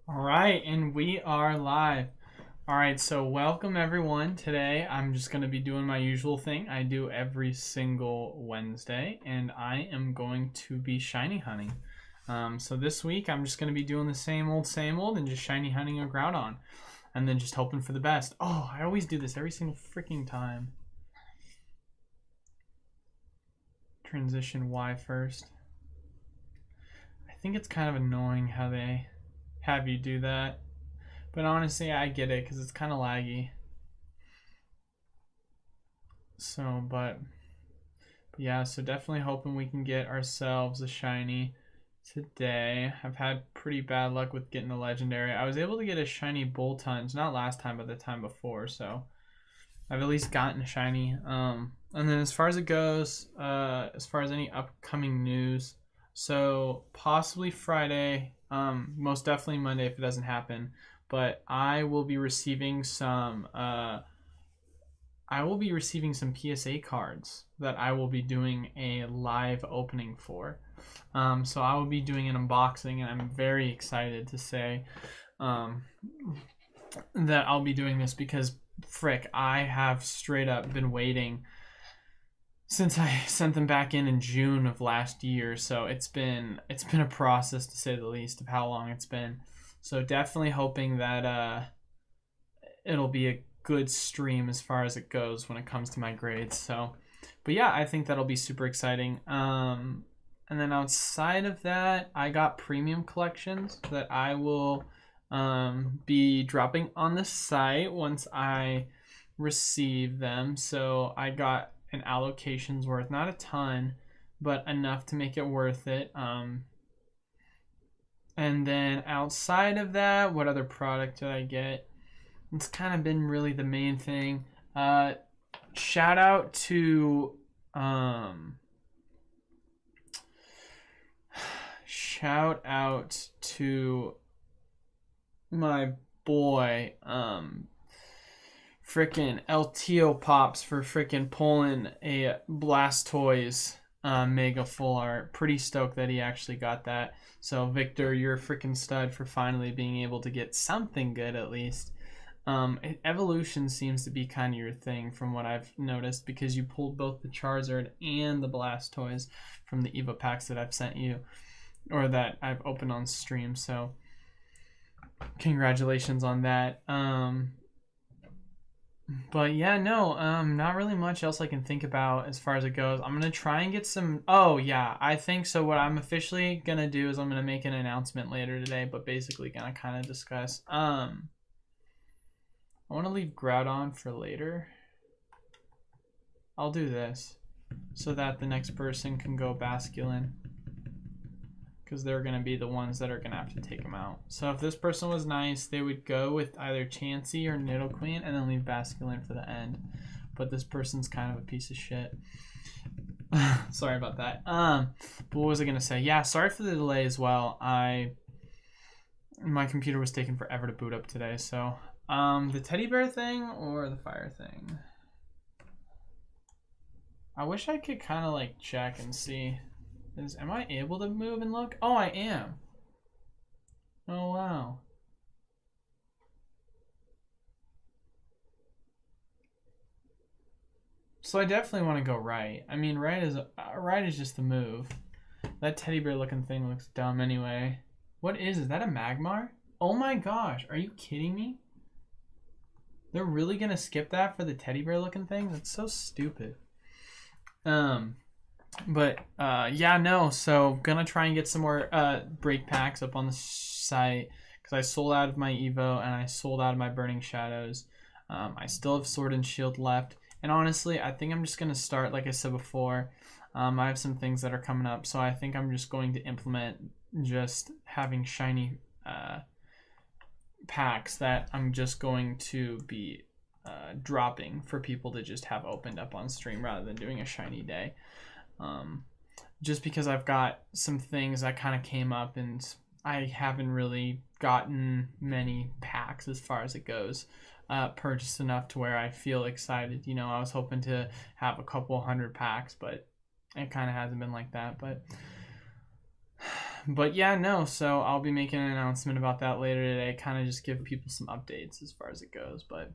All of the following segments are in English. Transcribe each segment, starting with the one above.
All right, and we are live. All right, so welcome everyone. Today I'm just going to be doing my usual thing I do every single Wednesday, and I am going to be shiny hunting. So this week I'm just going to be doing the same old, and just shiny hunting a Groudon, and then just hoping for the best. Oh, I always do this every single freaking time. Transition Y first. I think it's kind of annoying how they have you do that. But honestly, I get it because it's kind of laggy. So, but yeah, so definitely hoping we can get ourselves a shiny today. I've had pretty bad luck with getting the legendary. I was able to get a shiny Boltons, not last time, but the time before. So I've at least gotten a shiny. And then as far as it goes, as far as any upcoming news, so possibly Friday, most definitely Monday if it doesn't happen. But I will be receiving some PSA cards that I will be doing a live opening for. So I will be doing an unboxing, and I'm very excited to say that I'll be doing this because frick, I have straight up been waiting since I sent them back in June of last year. So it's been a process to say the least of how long it's been. So definitely hoping that it'll be a good stream as far as it goes when it comes to my grades. So, but yeah, I think that'll be super exciting. And then outside of that, I got premium collections that I will be dropping on the site once I receive them. So I got an allocation's worth, not a ton, but enough to make it worth it. And then outside of that, what other product did I get? It's kind of been really the main thing. Shout out to my boy frickin' LTO Pops for frickin' pulling a Blastoise Mega Full Art. Pretty stoked that he actually got that. So Victor, you're a frickin' stud for finally being able to get something good at least. Evolution seems to be kind of your thing from what I've noticed because you pulled both the Charizard and the Blastoise from the Evo packs that I've sent you or that I've opened on stream. So congratulations on that. But yeah, no, not really much else I can think about as far as it goes. I'm gonna try and get some. Oh yeah, I think so. What I'm officially gonna do is I'm gonna make an announcement later today, but basically gonna kind of discuss. I want to leave Groudon for later. I'll do this so that the next person can go Basculin because they're going to be the ones that are going to have to take him out. So if this person was nice, they would go with either Chansey or Nidoqueen and then leave Basculin for the end. But this person's kind of a piece of shit. Sorry about that. But what was I going to say? Yeah, sorry for the delay as well. My computer was taking forever to boot up today, so the teddy bear thing or the fire thing? I wish I could kind of like check and see. Am I able to move and look? Oh, I am. Oh, wow. So I definitely want to go right. I mean, right is just the move. That teddy bear looking thing looks dumb anyway. What is that a Magmar? Oh my gosh, are you kidding me? They're really gonna skip that for the teddy bear looking thing? That's so stupid. But yeah, no. So gonna try and get some more break packs up on the site because I sold out of my Evo and I sold out of my Burning Shadows. I still have Sword and Shield left, and honestly, I think I'm just gonna start like I said before. I have some things that are coming up, so I think I'm just going to implement just having shiny packs that I'm just going to be dropping for people to just have opened up on stream rather than doing a shiny day. Just because I've got some things that kind of came up and I haven't really gotten many packs as far as it goes purchased enough to where I feel excited. You know, I was hoping to have a couple hundred packs, but it kind of hasn't been like that. But But yeah, no, so I'll be making an announcement about that later today, kind of just give people some updates as far as it goes. But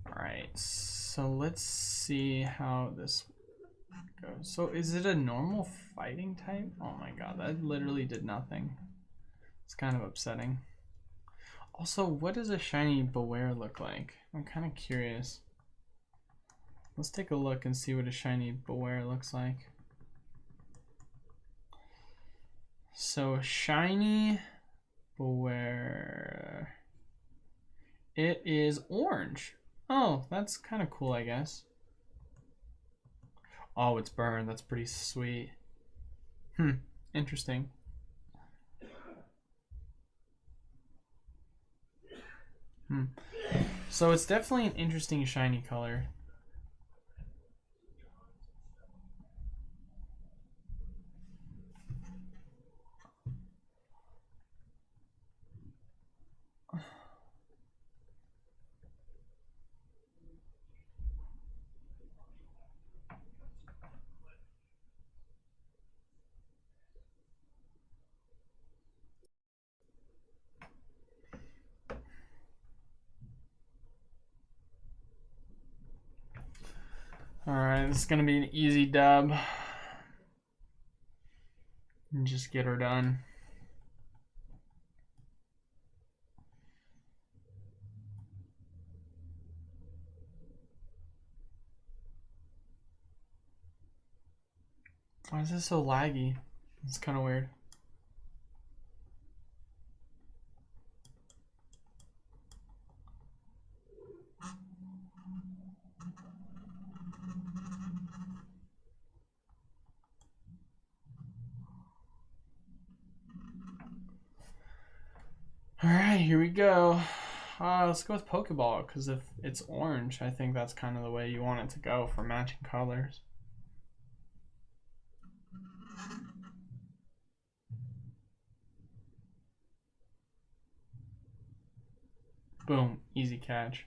all right, so let's see how this goes. So is it a normal fighting type? Oh my god, that literally did nothing. It's kind of upsetting. Also, what does a shiny Beware look like? I'm kind of curious. Let's take a look and see what a shiny Beware looks like. So shiny Beware. It is orange. Oh, that's kind of cool, I guess. Oh, it's burned. That's pretty sweet. Interesting. So it's definitely an interesting shiny color. Alright, this is going to be an easy dub. And just get her done. Why is this so laggy? It's kind of weird. Alright, here we go. Let's go with Pokeball, because if it's orange, I think that's kind of the way you want it to go for matching colors. Boom, easy catch.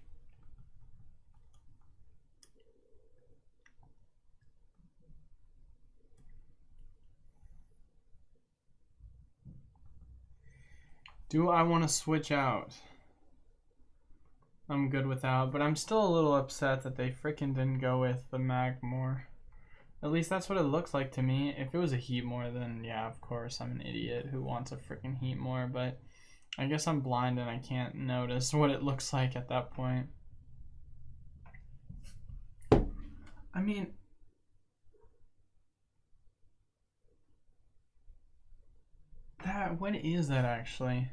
Do I want to switch out? I'm good without, but I'm still a little upset that they freaking didn't go with the Magmore. At least that's what it looks like to me. If it was a Heatmore, then yeah, of course, I'm an idiot who wants a freaking Heatmore, but I guess I'm blind and I can't notice what it looks like at that point. I mean, what is that actually?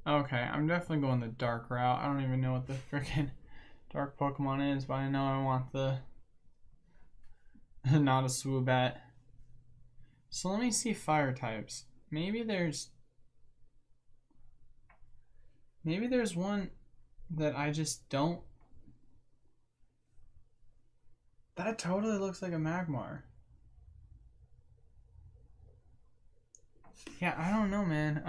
Okay, I'm definitely going the dark route. I don't even know what the freaking dark Pokemon is, but I know I want the not a Swoobat. So let me see fire types. Maybe there's one that I just don't. That totally looks like a Magmar. Yeah, I don't know, man.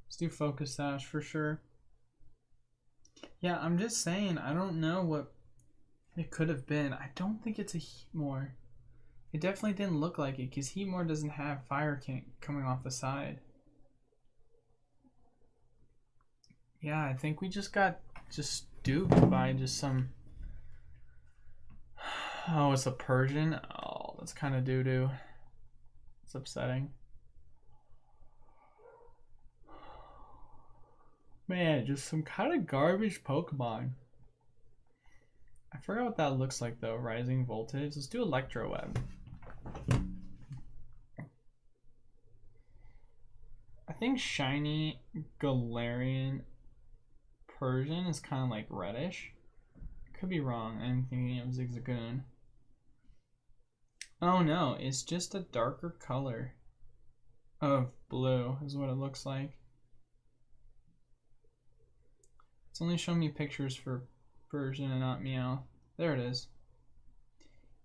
Let's do Focus Sash for sure. Yeah, I'm just saying, I don't know what it could have been. I don't think it's a Heatmore. It definitely didn't look like it, because Heatmore doesn't have Fire King coming off the side. Yeah, I think we just got duped by just some... Oh, it's a Persian? Oh, that's kind of doo-doo. It's upsetting. Man, just some kind of garbage Pokemon. I forgot what that looks like though. Rising Voltage. Let's do Electroweb. I think shiny Galarian Persian is kind of like reddish. Could be wrong. I'm thinking of Zigzagoon. Oh no, it's just a darker color of blue is what it looks like. It's only showing me pictures for Persian and not Meowth. There it is.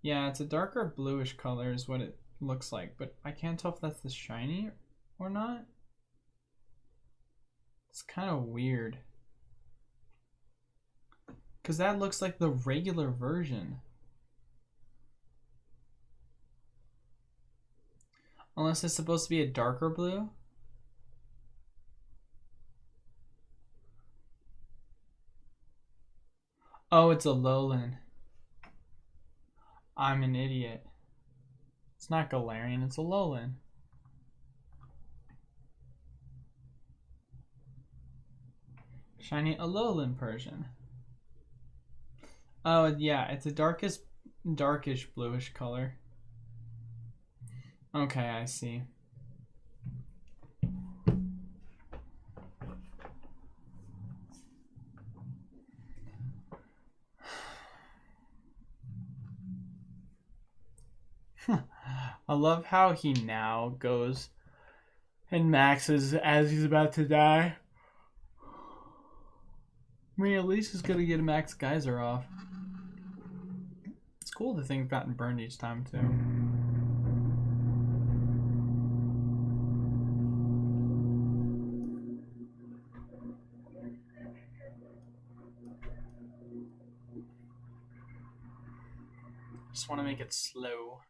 Yeah, it's a darker bluish color is what it looks like, but I can't tell if that's the shiny or not. It's kind of weird. Because that looks like the regular version. Unless it's supposed to be a darker blue. Oh, it's a Alolan. I'm an idiot. It's not Galarian, it's a Alolan. Shiny Alolan Persian. Oh, yeah, it's a darkish bluish color. Okay, I see. I love how he now goes and maxes as he's about to die. I mean, at least he's gonna get a max geyser off. It's cool to think I've gotten burned each time, too. Just want to make it slow.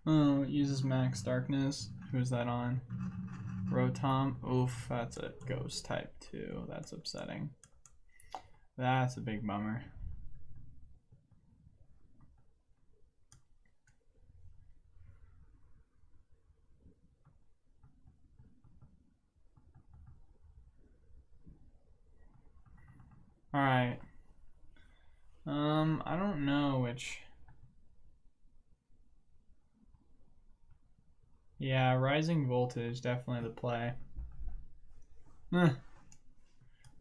Oh, it uses max darkness. Who's that on? Rotom. Oof, that's a ghost type too. That's upsetting. That's a big bummer. All right. I don't know which. Yeah, rising voltage, definitely the play.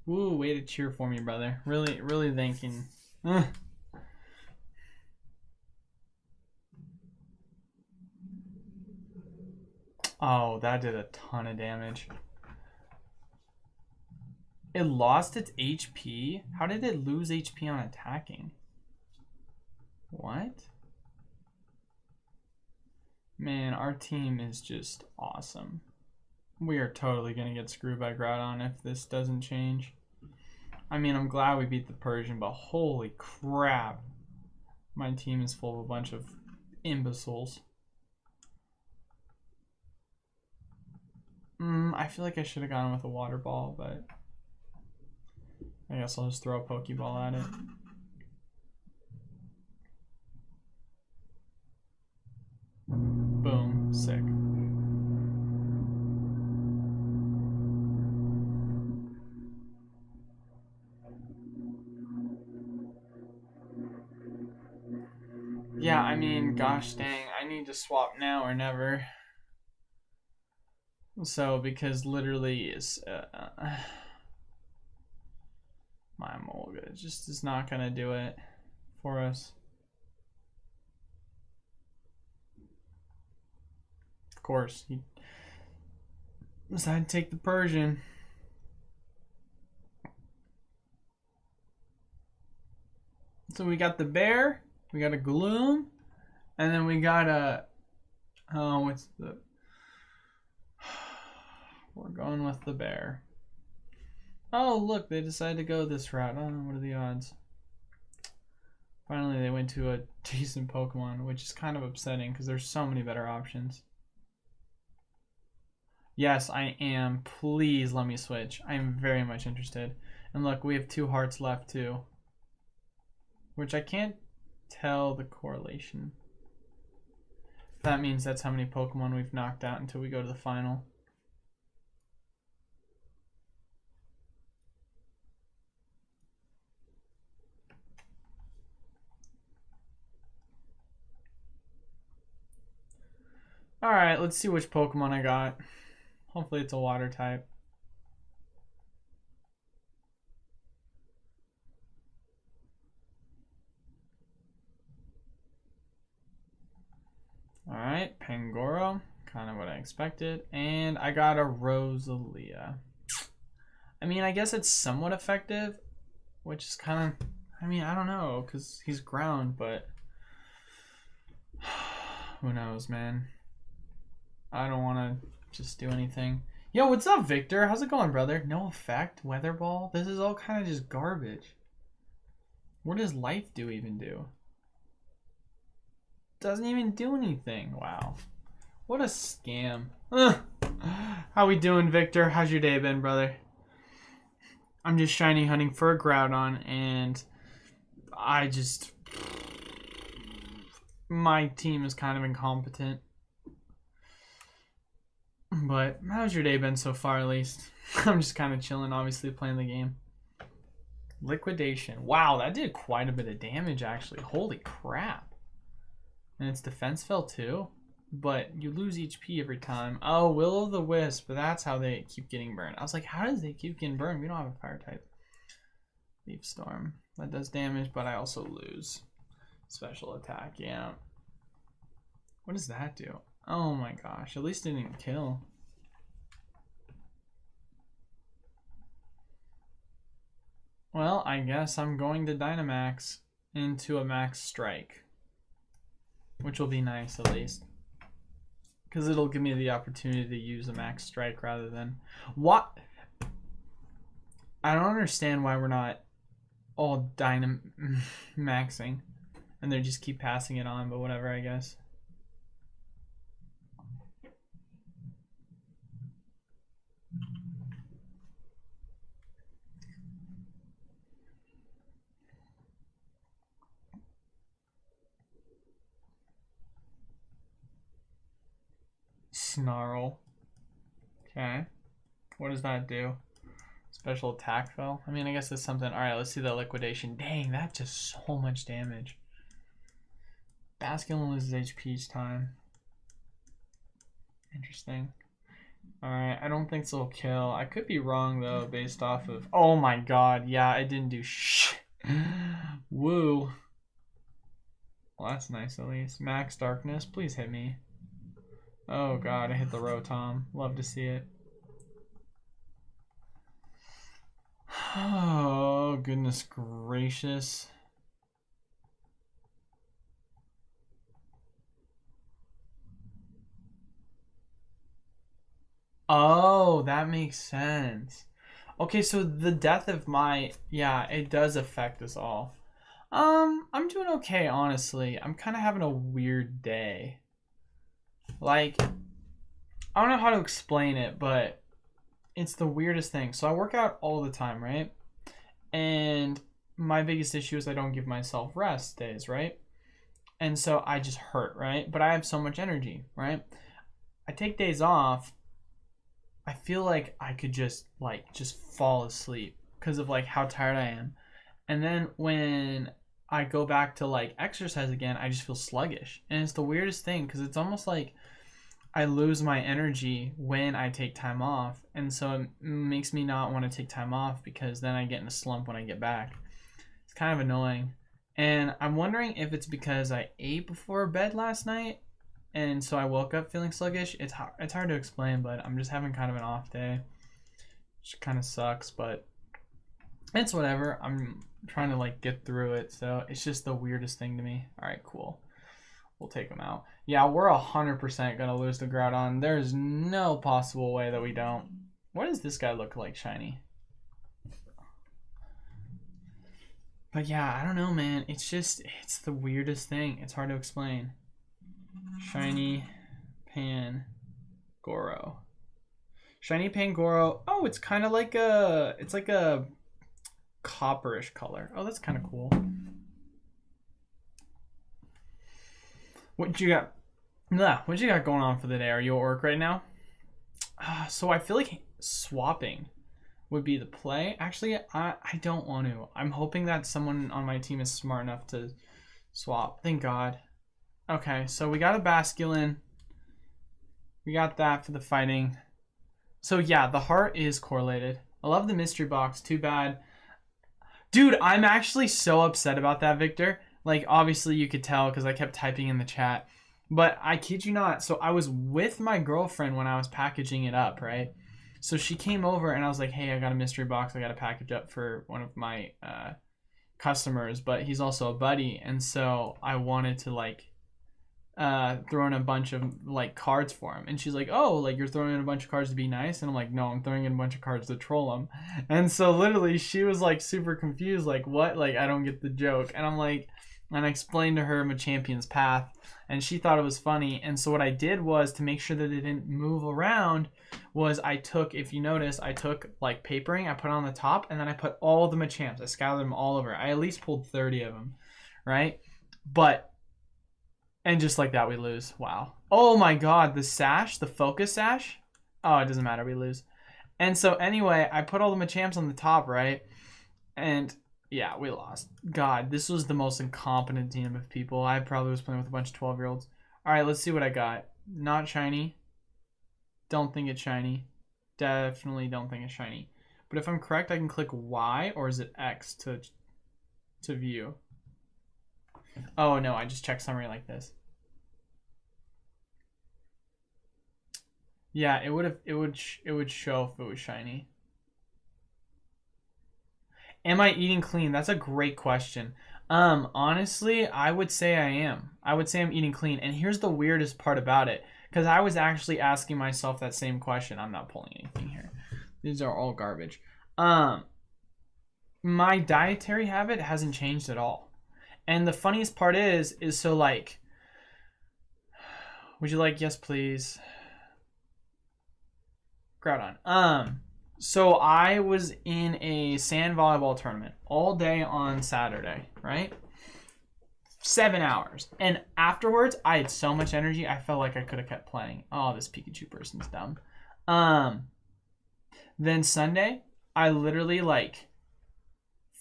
Woo, way to cheer for me, brother. Really thinking. Oh, that did a ton of damage. It lost its HP? How did it lose HP on attacking? What? Man, our team is just awesome. We are totally going to get screwed by Groudon if this doesn't change. I mean, I'm glad we beat the Persian, but holy crap. My team is full of a bunch of imbeciles. I feel like I should have gone with a water ball, but I guess I'll just throw a Pokeball at it. Boom, sick. Yeah, I mean, gosh dang, I need to swap now or never. So, because literally is my Molga just is not gonna do it for us. Of course, he decided to take the Persian. So we got the bear, we got a Gloom, and then we got a what's the we're going with the bear. Oh, look, they decided to go this route. I don't know, what are the odds? Finally, they went to a decent Pokemon, which is kind of upsetting because there's so many better options. Yes, I am. Please let me switch. I am very much interested. And look, we have 2 hearts left too. Which I can't tell the correlation. That means that's how many Pokemon we've knocked out until we go to the final. Alright, let's see which Pokemon I got. Hopefully it's a water type. Alright, Pangoro. Kind of what I expected. And I got a Rosalia. I mean, I guess it's somewhat effective. Which is kind of... I mean, I don't know. Because he's ground, but... Who knows, man. I don't want to just do anything. Yo, what's up, Victor? How's it going, brother? No effect? Weather ball? This is all kind of just garbage. What does life do even do? Doesn't even do anything. Wow. What a scam. How we doing, Victor? How's your day been, brother? I'm just shiny hunting for a Groudon, and I just... My team is kind of incompetent. But how's your day been so far, at least? I'm just kind of chilling, obviously, playing the game. Liquidation. Wow, that did quite a bit of damage, actually. Holy crap. And its defense fell, too? But you lose HP every time. Oh, Will-O-the-Wisp. That's how they keep getting burned. I was like, how does they keep getting burned? We don't have a fire type. Leaf Storm. That does damage, but I also lose. Special attack, yeah. What does that do? Oh my gosh, at least it didn't kill. Well, I guess I'm going to Dynamax into a Max Strike. Which will be nice, at least. Because it'll give me the opportunity to use a Max Strike rather than... What? I don't understand why we're not all Dynamaxing. And they just keep passing it on, but whatever, I guess. Snarl. Okay. What does that do? Special attack fell? I mean, I guess it's something. Alright, let's see the liquidation. Dang, that's just so much damage. Basculin loses HP each time. Interesting. Alright, I don't think this will kill. I could be wrong, though, based off of... Oh my god, yeah, I didn't do shit. Woo. Well, that's nice, at least. Max Darkness, please hit me. Oh god, I hit the Rotom. Love to see it. Oh, goodness gracious. Oh, that makes sense. Okay, so the death of my... Yeah, it does affect us all. I'm doing okay, honestly. I'm kind of having a weird day. Like, I don't know how to explain it, but it's the weirdest thing. So I work out all the time, right? And my biggest issue is I don't give myself rest days, right? And so I just hurt, right? But I have so much energy, right? I take days off. I feel like I could just fall asleep because of like how tired I am. And then when I go back to like exercise again, I just feel sluggish. And it's the weirdest thing because it's almost like I lose my energy when I take time off. And so it makes me not want to take time off because then I get in a slump when I get back. It's kind of annoying. And I'm wondering if it's because I ate before bed last night and so I woke up feeling sluggish. It's hard to explain, but I'm just having kind of an off day. Which kind of sucks, but it's whatever. I'm trying to like get through it, so it's just the weirdest thing to me. All right, cool. We'll take them out. Yeah, we're 100% gonna lose the Groudon. There's no possible way that we don't. What does this guy look like, shiny? But yeah, I don't know, man. It's the weirdest thing. It's hard to explain. Shiny Pangoro. Shiny Pangoro. Oh, it's kind of like it's like a copperish color. Oh, that's kind of cool. What you got? Nah, what you got going on for the day? Are you at work right now? So I feel like swapping would be the play. Actually, I don't want to. I'm hoping that someone on my team is smart enough to swap. Thank God. Okay, so we got a Basculin. We got that for the fighting. So yeah, the heart is correlated. I love the mystery box. Too bad. Dude, I'm actually so upset about that, Victor. Like, obviously you could tell because I kept typing in the chat. But I kid you not. So I was with my girlfriend when I was packaging it up, right? So she came over and I was like, hey, I got a mystery box. I got to package up for one of my customers. But he's also a buddy. And so I wanted to, like, throwing a bunch of like cards for him, and she's like, oh, like you're throwing in a bunch of cards to be nice, and I'm like, no, I'm throwing in a bunch of cards to troll him. And so literally she was like super confused, like what, like I don't get the joke. And I'm like, and I explained to her Machampion's path, and she thought it was funny. And so what I did was, to make sure that they didn't move around, was I took, if you notice, I took like papering, I put it on the top, and then I put all the Machamps, I scattered them all over. I at least pulled 30 of them, right? But, and just like that, we lose. Wow. Oh my god, the sash, the focus sash? Oh, it doesn't matter, we lose. And so anyway, I put all the Machamps on the top, right? And yeah, we lost. God, this was the most incompetent team of people. I probably was playing with a bunch of 12-year-olds. All right, let's see what I got. Not shiny. Don't think it's shiny. Definitely don't think it's shiny. But if I'm correct, I can click Y, or is it X to view? Oh no, I just checked summary like this. Yeah, it would show if it was shiny. Am I eating clean? That's a great question. Honestly, I would say I am. I would say I'm eating clean. And here's the weirdest part about it, because I was actually asking myself that same question. I'm not pulling anything here. These are all garbage. My dietary habit hasn't changed at all. And the funniest part is so like, would you like, yes please, Groudon. So I was in a sand volleyball tournament all day on Saturday, right? 7 hours. And afterwards, I had so much energy, I felt like I could have kept playing. Oh, this Pikachu person's dumb. Then Sunday, I literally like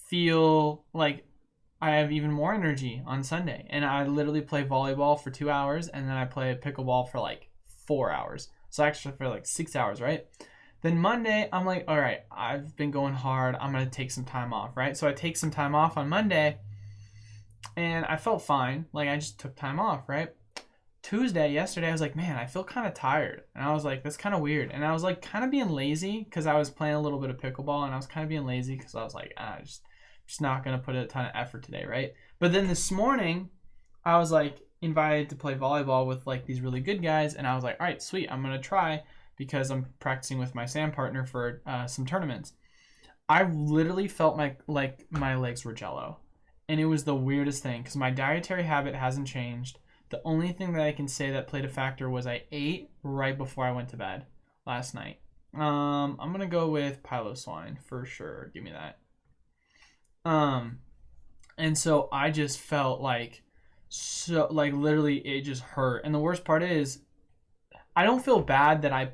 feel like I have even more energy on Sunday. And I literally play volleyball for 2 hours, and then I play pickleball for like 4 hours. So actually for like 6 hours, right? Then Monday, I'm like, all right, I've been going hard. I'm going to take some time off, right? So I take some time off on Monday, and I felt fine. Like, I just took time off, right? Tuesday, yesterday, I was like, man, I feel kind of tired. And I was like, that's kind of weird. And I was like kind of being lazy because I was playing a little bit of pickleball, and I was kind of being lazy because I was like, just not going to put a ton of effort today, right? But then this morning, I was like invited to play volleyball with like these really good guys, and I was like, all right, sweet, I'm going to try, because I'm practicing with my sand partner for some tournaments. I literally felt my legs were jello. And it was the weirdest thing, because my dietary habit hasn't changed. The only thing that I can say that played a factor was I ate right before I went to bed last night. I'm going to go with Piloswine for sure. Give me that. And so I just felt like, so like literally it just hurt. And the worst part is, I don't feel bad that I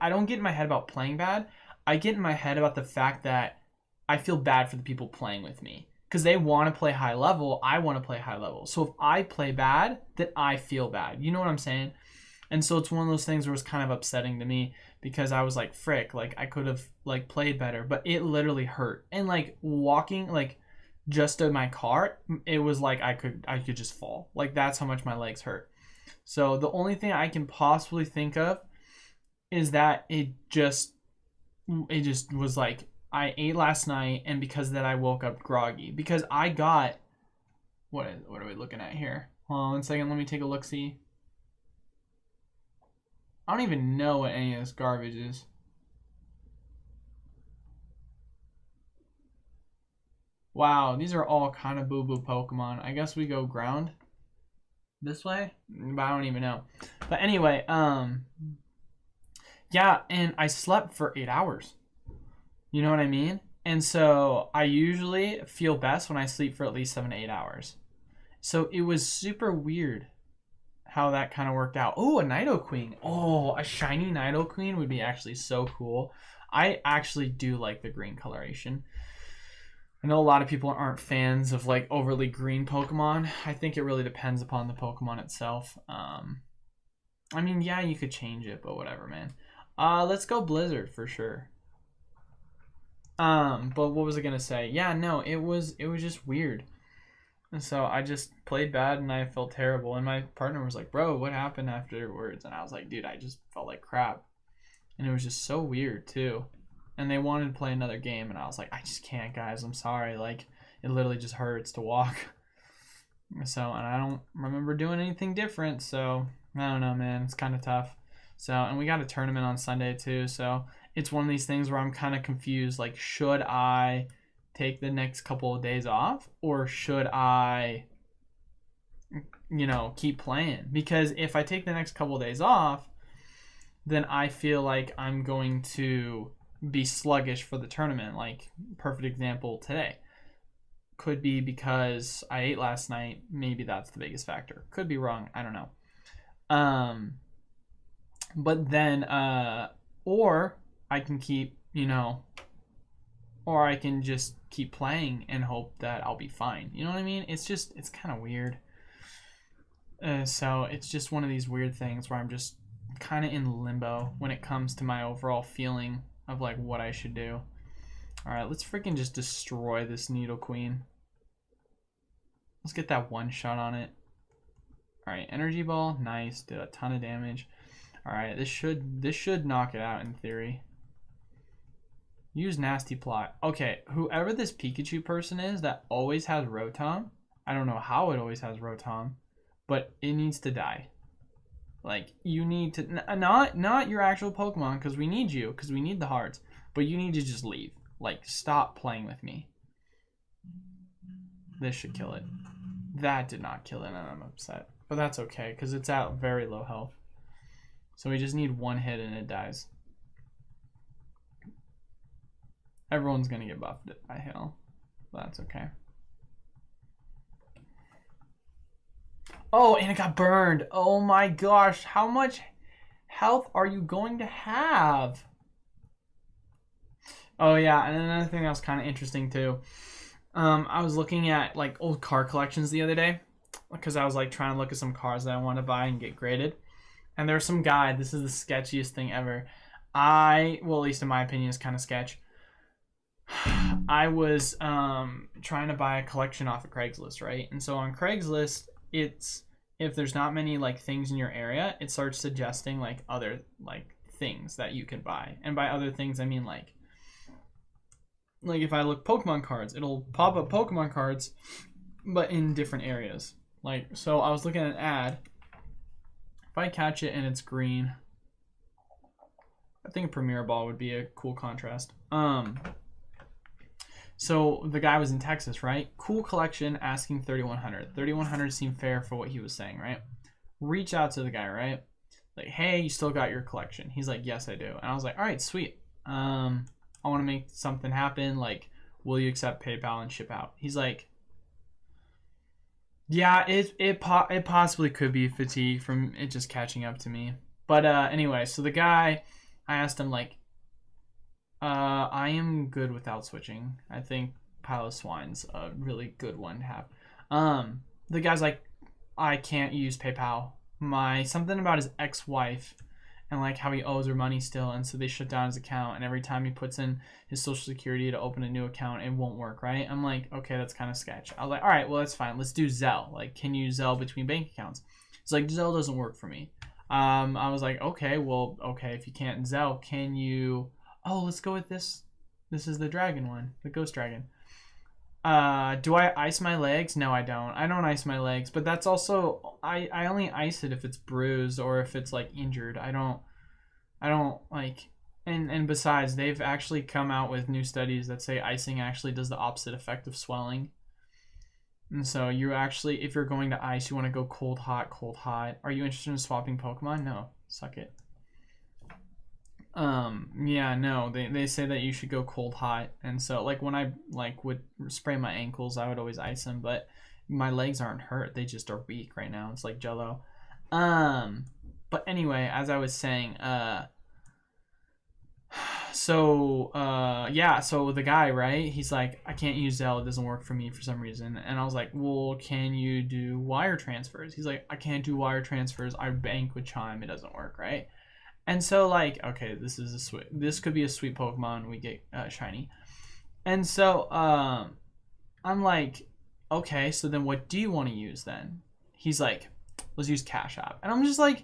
don't get in my head about playing bad. I get in my head about the fact that I feel bad for the people playing with me, because they want to play high level. I want to play high level. So if I play bad, then I feel bad. You know what I'm saying? And so it's one of those things where it's kind of upsetting to me, because I was like, frick, like I could have like played better, but it literally hurt. And like walking like just to my car, it was like I could just fall. Like that's how much my legs hurt. So the only thing I can possibly think of is that it just was like I ate last night, and because of that I woke up groggy, because I got what are we looking at here? Hold on 1 second, let me take a look see. I don't even know what any of this garbage is. Wow, these are all kind of boo-boo Pokemon. I guess we go ground this way, but I don't even know. But anyway, yeah, and I slept for 8 hours. You know what I mean? And so I usually feel best when I sleep for at least 7 to 8 hours. So it was super weird how that kind of worked out. Oh, a Nidoqueen. Oh, a shiny Nidoqueen would be actually so cool. I actually do like the green coloration. I know a lot of people aren't fans of like overly green Pokemon. I think it really depends upon the Pokemon itself. I mean, yeah, you could change it, but whatever, man. Let's go Blizzard for sure. But what was I gonna say? Yeah, no, it was just weird. And so I just played bad, and I felt terrible. And my partner was like, "Bro, what happened afterwards?" And I was like, "Dude, I just felt like crap." And it was just so weird too. And they wanted to play another game, and I was like, "I just can't, guys. I'm sorry. Like, it literally just hurts to walk." So, and I don't remember doing anything different. So, I don't know, man. It's kind of tough. So, and we got a tournament on Sunday too. So, it's one of these things where I'm kind of confused. Like, should I take the next couple of days off, or should I, keep playing? Because if I take the next couple of days off, then I feel like I'm going to be sluggish for the tournament. Like, perfect example today. Could be because I ate last night. Maybe that's the biggest factor. Could be wrong. I don't know. But then, or I can keep, or I can just keep playing and hope that I'll be fine. You know what I mean? It's kind of weird. So it's just one of these weird things where I'm just kind of in limbo when it comes to my overall feeling of like what I should do. All right, let's freaking just destroy this Needle Queen. Let's get that one shot on it. All right, Energy Ball, nice, did a ton of damage. All right, this should knock it out in theory. Use Nasty Plot. Okay, whoever this Pikachu person is that always has Rotom, I don't know how it always has Rotom, but it needs to die. Like, you need to, not your actual Pokemon, because we need you, because we need the hearts, but you need to just leave. Like, stop playing with me. This should kill it. That did not kill it, and I'm upset. But that's okay, because it's at very low health. So we just need one hit and it dies. Everyone's going to get buffed by hail. That's okay. Oh, and it got burned. Oh my gosh. How much health are you going to have? Oh yeah, and another thing that was kind of interesting too. I was looking at like old car collections the other day because I was like trying to look at some cars that I want to buy and get graded. And there's some guy, this is the sketchiest thing ever. Well, at least in my opinion, is kind of sketch. I was trying to buy a collection off of Craigslist, right? And so on Craigslist, it's if there's not many like things in your area, it starts suggesting like other like things that you can buy. And by other things, I mean like if I look Pokemon cards, it'll pop up Pokemon cards, but in different areas. Like, so I was looking at an ad. If I catch it and it's green, I think a Premier Ball would be a cool contrast. So the guy was in Texas, right? Cool collection, asking 3,100. 3,100 seemed fair for what he was saying, right? Reach out to the guy, right? Like, hey, you still got your collection? He's like, yes, I do. And I was like, all right, sweet. I want to make something happen. Like, will you accept PayPal and ship out? He's like, yeah, it possibly could be fatigue from it just catching up to me. But anyway, so the guy, I asked him like, I am good without switching. I think Piloswine's a really good one to have. The guy's like, I can't use PayPal. Something about his ex-wife and like how he owes her money still, and so they shut down his account, and every time he puts in his social security to open a new account, it won't work, right? I'm like, okay, that's kind of sketch. I was like, all right, well, that's fine. Let's do Zelle. Like, can you Zelle between bank accounts? He's like, Zelle doesn't work for me. I was like, okay, well, okay, if you can't Zelle, can you... Oh, let's go with this. This is the dragon one, the ghost dragon. Do I ice my legs? No, I don't. I don't ice my legs, but that's also I only ice it if it's bruised or if it's like injured. I don't like and besides, they've actually come out with new studies that say icing actually does the opposite effect of swelling. And so you actually, if you're going to ice, you want to go cold, hot, cold, hot. Are you interested in swapping Pokemon? No, suck it. Yeah, no, they say that you should go cold hot, and so like when I like would sprain my ankles, I would always ice them, but my legs aren't hurt, they just are weak right now. It's like Jello. But anyway, as I was saying, so the guy, right, he's like, I can't use Zelle, it doesn't work for me for some reason. And I was like, well, can you do wire transfers? He's like, I can't do wire transfers, I bank with Chime, it doesn't work, right? And so like, okay, this could be a sweet Pokemon we get shiny. And so I'm like, okay, so then what do you want to use then? He's like, let's use Cash App. And I'm just like,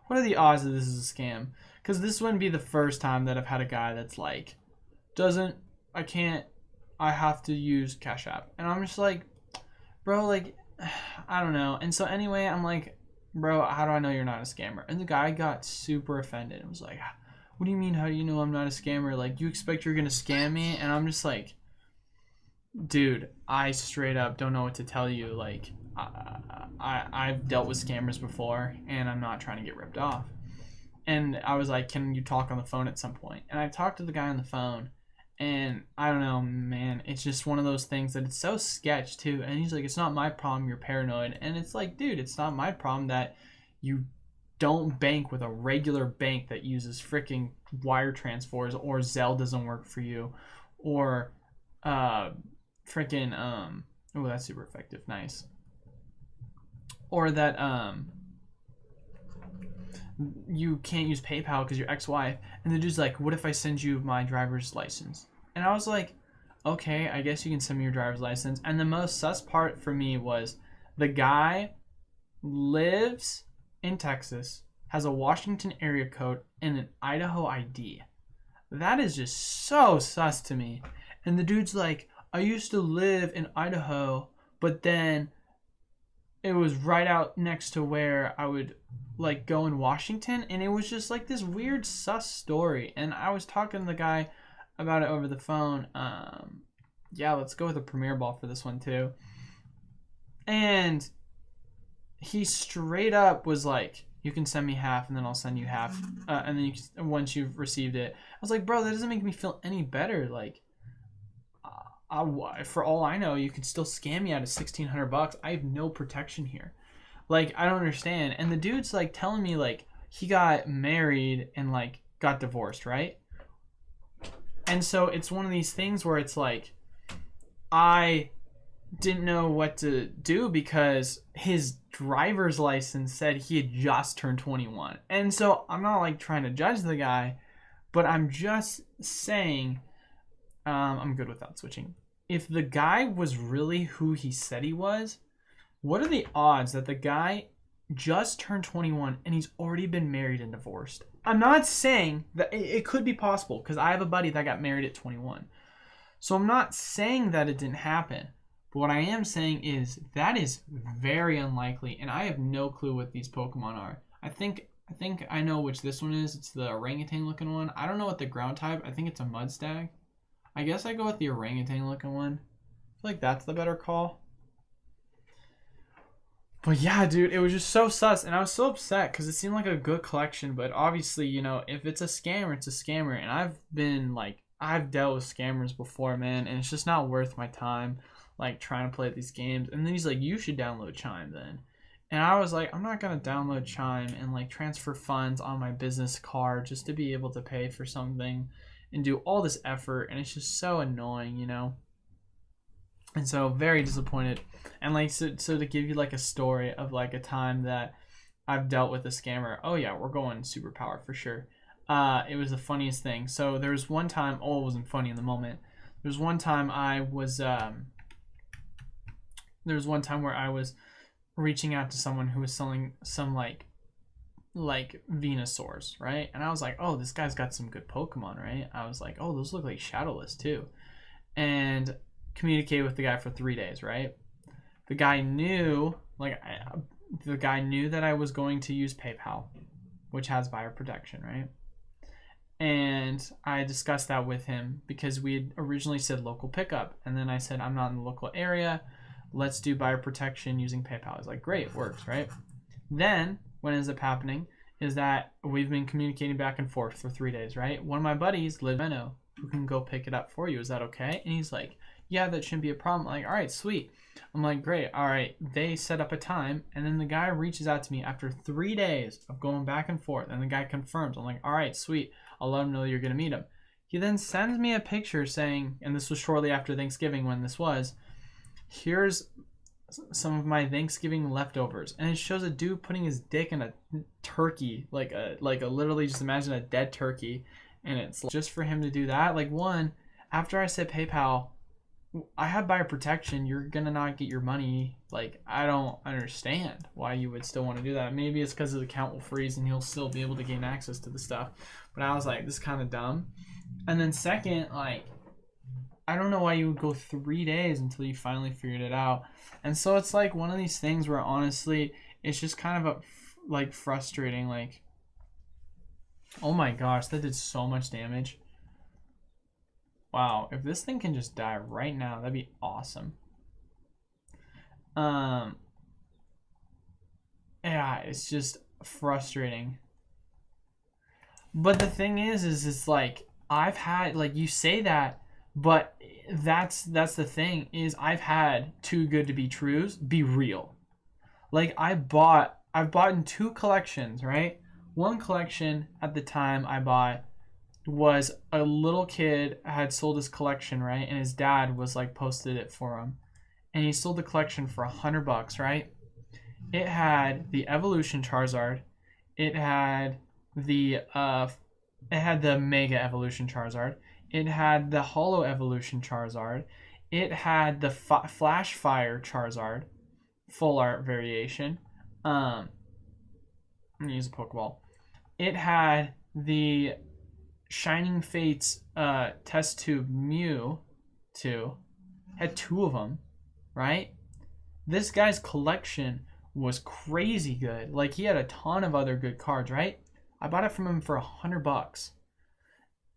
what are the odds that this is a scam? Because this wouldn't be the first time that I've had a guy that's like, I have to use Cash App. And I'm just like, bro, like, I don't know. And so anyway, I'm like, bro, how do I know you're not a scammer? And the guy got super offended and was like, what do you mean, how do you know I'm not a scammer? Like, you expect you're gonna scam me? And I'm just like, dude, I straight up don't know what to tell you. Like, I've dealt with scammers before, and I'm not trying to get ripped off. And I was like, can you talk on the phone at some point? And I talked to the guy on the phone, and I don't know, man, it's just one of those things that it's so sketch too. And he's like, it's not my problem, you're paranoid. And it's like, dude, it's not my problem that you don't bank with a regular bank that uses freaking wire transfers, or Zelle doesn't work for you, or freaking oh, that's super effective, nice. Or that you can't use PayPal because your ex-wife. And the dude's like, what if I send you my driver's license? And I was like, okay, I guess you can send me your driver's license. And the most sus part for me was the guy lives in Texas, has a Washington area code, and an Idaho ID. That is just so sus to me. And the dude's like, I used to live in Idaho, but then it was right out next to where I would like go in Washington, and it was just like this weird sus story. And I was talking to the guy about it over the phone. Yeah, let's go with a Premier Ball for this one too. And he straight up was like, you can send me half and then I'll send you half, and then you can, once you've received it. I was like, bro, that doesn't make me feel any better. Like, for all I know, you could still scam me out of $1,600. I have no protection here. Like, I don't understand. And the dude's like telling me like he got married and like got divorced, right? And so it's one of these things where it's like, I didn't know what to do because his driver's license said he had just turned 21. And so I'm not like trying to judge the guy, but I'm just saying, I'm good without switching. If the guy was really who he said he was, what are the odds that the guy just turned 21 and he's already been married and divorced? I'm not saying that it could be possible, because I have a buddy that got married at 21. So I'm not saying that it didn't happen. But what I am saying is that is very unlikely, and I have no clue what these Pokemon are. I think I know which this one is. It's the orangutan looking one. I don't know what the ground type. I think it's a Mudstag. I guess I go with the orangutan looking one. I feel like that's the better call. But yeah, dude, it was just so sus, and I was so upset because it seemed like a good collection. But obviously, you know, if it's a scammer, it's a scammer. And I've dealt with scammers before, man, and it's just not worth my time, like, trying to play these games. And then he's like, you should download Chime then. And I was like, I'm not going to download Chime and like transfer funds on my business card just to be able to pay for something and do all this effort. And it's just so annoying, you know? And so very disappointed. And like, so to give you like a story of like a time that I've dealt with a scammer. Oh yeah, we're going superpower for sure. It was the funniest thing. So there was one time, oh, it wasn't funny in the moment. There was one time where I was reaching out to someone who was selling some like Venusaurs, right? And I was like, oh, this guy's got some good Pokemon, right? I was like, oh, those look like Shadowless too. And communicated with the guy for 3 days, right? The guy knew that I was going to use PayPal, which has buyer protection, right? And I discussed that with him because we had originally said local pickup, and then I said, I'm not in the local area, let's do buyer protection using PayPal. I was like, great, it works, right? Then what ends up happening is that we've been communicating back and forth for 3 days, right? One of my buddies lives in Menno, who can go pick it up for you. Is that okay? And he's like, yeah, that shouldn't be a problem. I'm like, all right, sweet. I'm like, great. All right. They set up a time, and then the guy reaches out to me after 3 days of going back and forth, and the guy confirms. I'm like, all right, sweet. I'll let him know you're going to meet him. He then sends me a picture saying, and this was shortly after Thanksgiving when this was, here's some of my Thanksgiving leftovers. And it shows a dude putting his dick in a turkey, like a literally just imagine a dead turkey. And it's just for him to do that. Like, one, after I said PayPal, I have buyer protection. You're going to not get your money. Like, I don't understand why you would still want to do that. Maybe it's because his account will freeze and he'll still be able to gain access to the stuff. But I was like, this is kind of dumb. And then second, like, I don't know why you would go 3 days until you finally figured it out. And so it's like one of these things where honestly, it's just kind of like frustrating. Like, oh my gosh, that did so much damage. Wow, if this thing can just die right now, that'd be awesome. Yeah, it's just frustrating. But the thing is it's like I've had, like, you say that, but that's the thing is I've had too good to be trues be real. Like I've bought in 2 collections, right? One collection at the time I bought was a little kid had sold his collection, right? And his dad was like posted it for him. And he sold the collection for $100, right? It had the evolution Charizard. It had the Mega Evolution Charizard. It had the Holo Evolution Charizard. It had the Flash Fire Charizard, full art variation. I'm gonna use a Pokeball. It had the Shining Fates Test Tube Mew, too. Had 2 of them, right? This guy's collection was crazy good. Like, he had a ton of other good cards, right? I bought it from him for $100.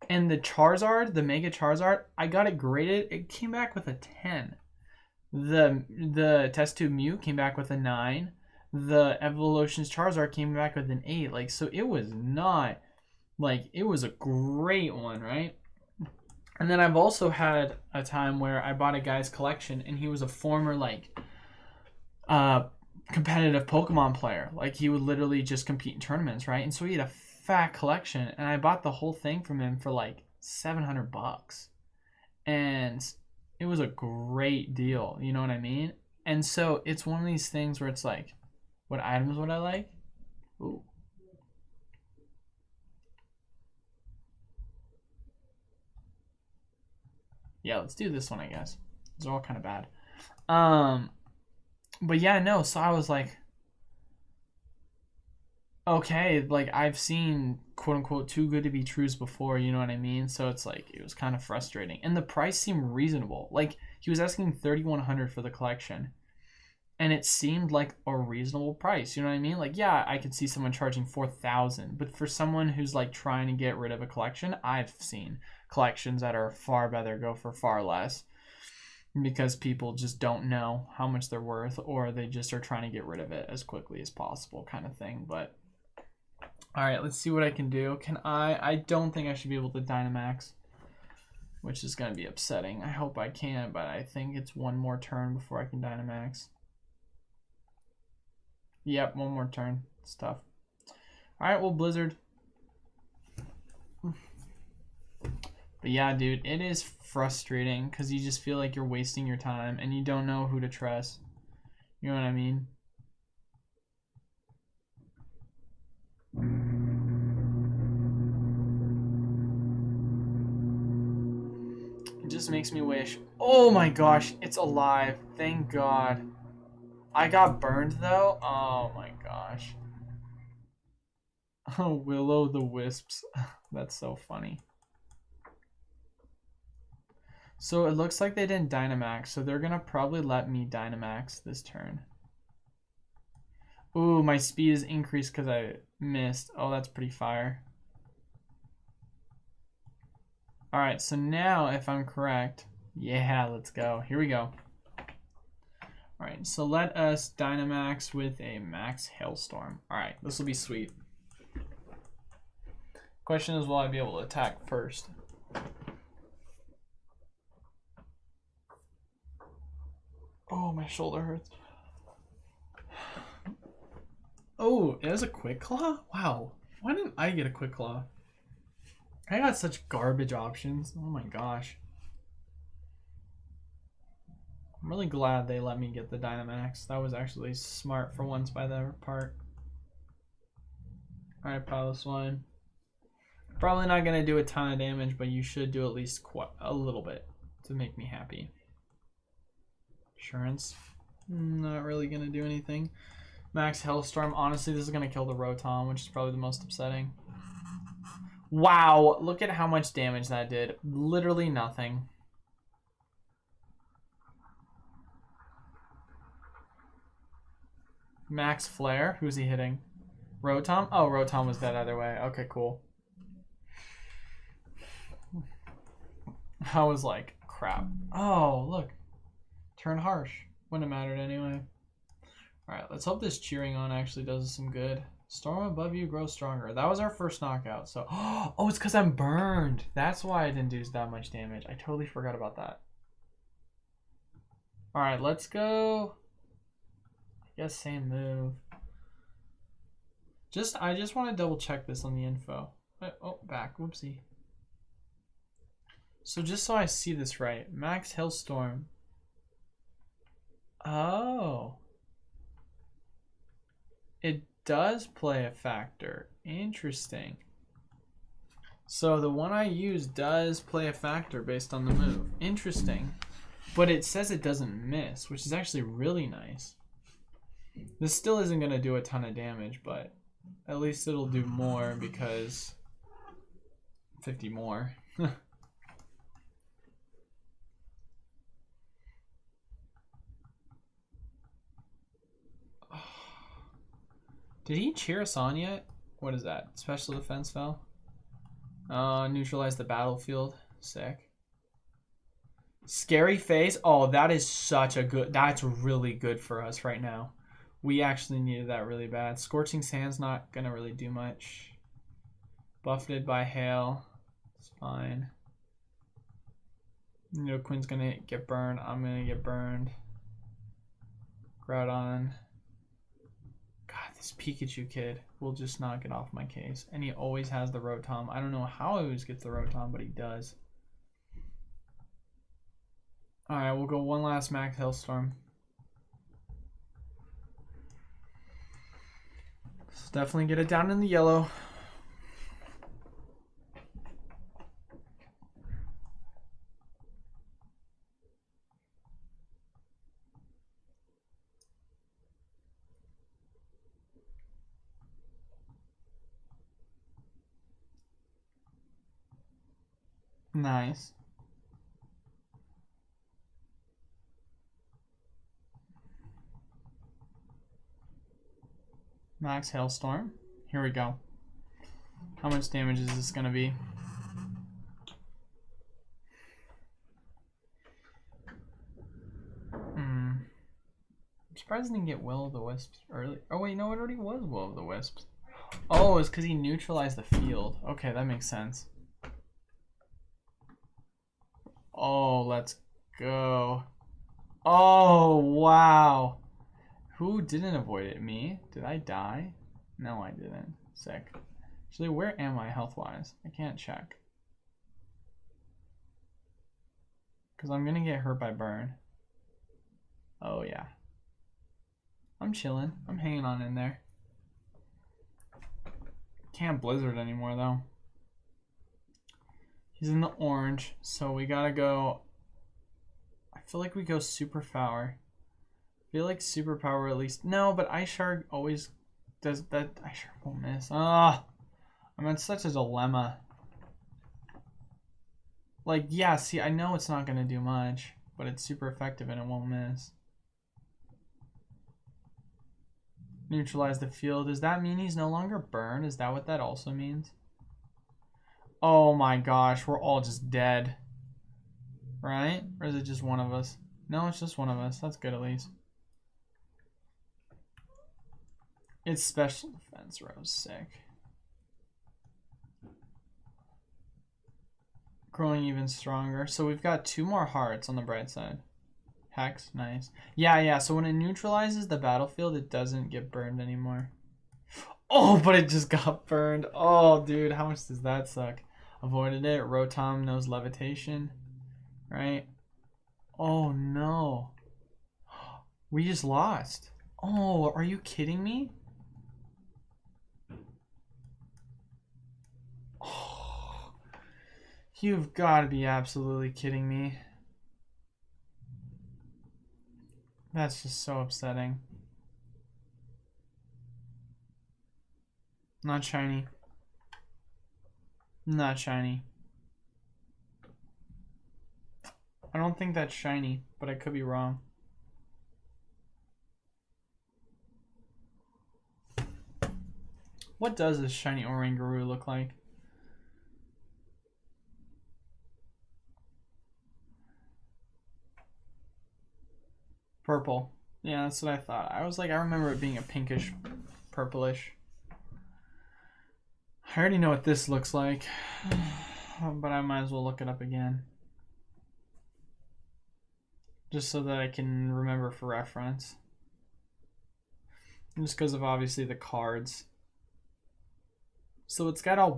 And the Charizard, the Mega Charizard, I got it graded. It came back with a 10. The Test Tube Mew came back with a 9. The Evolutions Charizard came back with an 8. Like, so it was not, like, it was a great one, right? And then I've also had a time where I bought a guy's collection and he was a former, like, competitive Pokemon player. Like, he would literally just compete in tournaments, right? And so he had a fat collection, and I bought the whole thing from him for like $700, and it was a great deal. You know what I mean? And so it's one of these things where it's like, what items would I like? Ooh. Yeah, let's do this one, I guess. These are all kind of bad. But yeah, no, so I was like, okay, like, I've seen quote unquote too good to be trues before, you know what I mean? So it's like, it was kind of frustrating. And the price seemed reasonable. Like, he was asking $3,100 for the collection. And it seemed like a reasonable price, you know what I mean? Like, yeah, I could see someone charging $4,000, but for someone who's like trying to get rid of a collection, I've seen collections that are far better go for far less, because people just don't know how much they're worth, or they just are trying to get rid of it as quickly as possible, kind of thing. But all right, let's see what I can do. I don't think I should be able to Dynamax, which is going to be upsetting. I hope I can, but I think it's one more turn before I can Dynamax. Yep, one more turn. It's tough. All right, well, Blizzard. But yeah, dude, it is frustrating because you just feel like you're wasting your time and you don't know who to trust. You know what I mean? It just makes me wish. Oh my gosh, it's alive. Thank God. I got burned though. Oh my gosh. Oh, Willow the Wisps. That's so funny. So it looks like they didn't Dynamax, so they're gonna probably let me Dynamax this turn. Ooh, my speed is increased because I missed. Oh, that's pretty fire. Alright, so now if I'm correct, yeah, let's go. Here we go. Alright, so let us Dynamax with a Max Hailstorm. Alright, this will be sweet. Question is, will I be able to attack first? Oh, my shoulder hurts. Oh, it has a Quick Claw? Wow. Why didn't I get a Quick Claw? I got such garbage options. Oh my gosh. I'm really glad they let me get the Dynamax. That was actually smart for once by their part. Alright, Piloswine. Probably not going to do a ton of damage, but you should do at least a little bit to make me happy. Assurance. Not really going to do anything. Max Hellstorm. Honestly, this is going to kill the Rotom, which is probably the most upsetting. Wow, look at how much damage that did. Literally nothing. Max Flare. Who's he hitting? Rotom? Oh, Rotom was dead either way. Okay, cool. I was like, crap. Oh, look. Turn harsh. Wouldn't have mattered anyway. Alright, let's hope this cheering on actually does us some good. Storm above you, grow stronger. That was our first knockout, so... Oh, it's because I'm burned. That's why I didn't do that much damage. I totally forgot about that. Alright, let's go... I guess same move. I just want to double check this on the info. Oh, back. Whoopsie. So just so I see this right. Max Hailstorm. Oh. It does play a factor. Interesting. So the one I use does play a factor based on the move. Interesting. But it says it doesn't miss, which is actually really nice. This still isn't going to do a ton of damage, but at least it'll do more because 50 more. Did he cheer us on yet? What is that? Special defense fell? Neutralize the battlefield. Sick. Scary face. Oh, that is such a good... That's really good for us right now. We actually needed that really bad. Scorching Sand's not going to really do much. Buffeted by Hail. It's fine. Quinn's going to get burned. I'm going to get burned. Groudon. God, this Pikachu kid will just not get off my case. And he always has the Rotom. I don't know how he always gets the Rotom, but he does. Alright, we'll go one last Max Hailstorm. Let's definitely get it down in the yellow. Nice. Max Hailstorm. Here we go. How much damage is this going to be? I'm surprised I didn't get Will of the Wisps early. Oh wait, no, it already was Will of the Wisps. Oh, it's because he neutralized the field. Okay, that makes sense. Oh, let's go. Oh, wow. Who didn't avoid it? Me? Did I die? No, I didn't. Sick. Actually, where am I health-wise? I can't check. Because I'm going to get hurt by burn. Oh, yeah. I'm chilling. I'm hanging on in there. Can't Blizzard anymore, though. He's in the orange, so we gotta go... I feel like we go Super Power. I feel like Super Power at least... No, but Ice Shard always does that. Ice Shard won't miss. Ah! I'm in such a dilemma. Like, yeah, see, I know it's not gonna do much, but it's super effective and it won't miss. Neutralize the field. Does that mean he's no longer burned? Is that what that also means? Oh my gosh, we're all just dead. Right? Or is it just one of us? No, it's just one of us. That's good at least. It's special defense, Rose. Sick. Growing even stronger. So we've got 2 more hearts on the bright side. Hex, nice. Yeah, so when it neutralizes the battlefield, it doesn't get burned anymore. Oh, but it just got burned. Oh, dude, how much does that suck? Avoided it. Rotom knows levitation. Right? Oh, no. We just lost. Oh, are you kidding me? Oh, you've got to be absolutely kidding me. That's just so upsetting. Not shiny. Not shiny. I don't think that's shiny, but I could be wrong. What does this shiny Oranguru look like? Purple. Yeah, that's what I thought. I was like, I remember it being a pinkish, purplish. I already know what this looks like, but I might as well look it up again. Just so that I can remember for reference. Just because of obviously the cards. So it's got a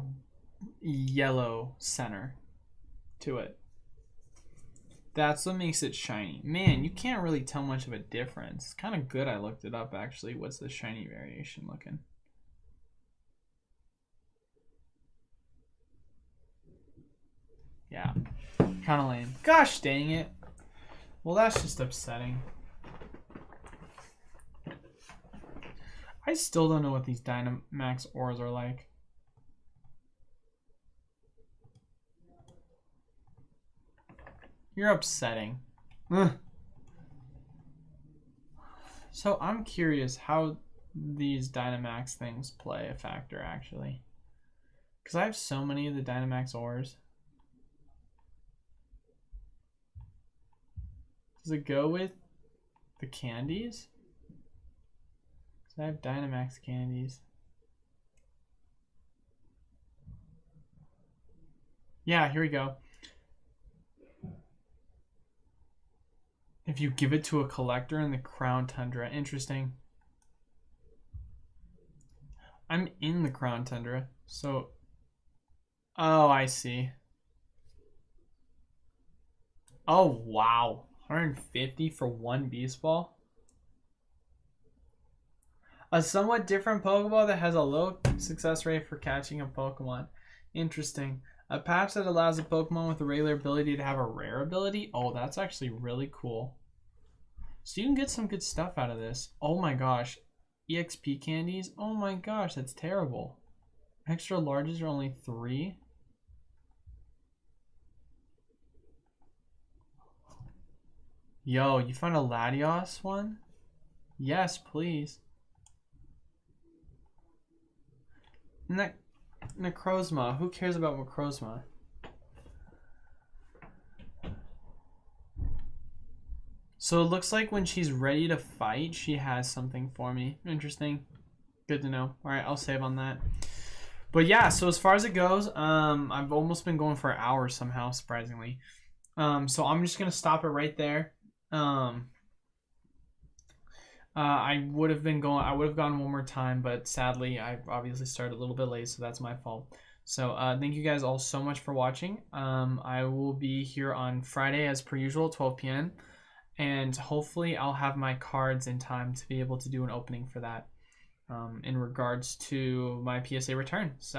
yellow center to it. That's what makes it shiny. Man, you can't really tell much of a difference. It's kind of good I looked it up actually. What's the shiny variation looking? Yeah, kind of lame. Gosh dang it. Well, that's just upsetting. I still don't know what these Dynamax ores are like. You're upsetting. Ugh. So I'm curious how these Dynamax things play a factor actually. Because I have so many of the Dynamax ores. Does it go with the candies? Because I have Dynamax candies. Yeah, here we go. If you give it to a collector in the Crown Tundra. Interesting. I'm in the Crown Tundra, so... Oh, I see. Oh, wow. 150 for one Beast Ball? A somewhat different Pokeball that has a low success rate for catching a Pokemon. Interesting. A patch that allows a Pokemon with a regular ability to have a rare ability? Oh, that's actually really cool. So you can get some good stuff out of this. Oh my gosh. EXP candies? Oh my gosh, that's terrible. Extra larges are only 3. Yo, you found a Latios one? Yes, please. Necrozma. Who cares about Necrozma? So it looks like when she's ready to fight, she has something for me. Interesting. Good to know. All right, I'll save on that. But yeah, so as far as it goes, I've almost been going for hours somehow, surprisingly. So I'm just gonna stop it right there. I would have gone one more time, but sadly I obviously started a little bit late, so that's my fault. So thank you guys all so much for watching. I will be here on Friday as per usual, 12 p.m. and hopefully I'll have my cards in time to be able to do an opening for that in regards to my PSA return. So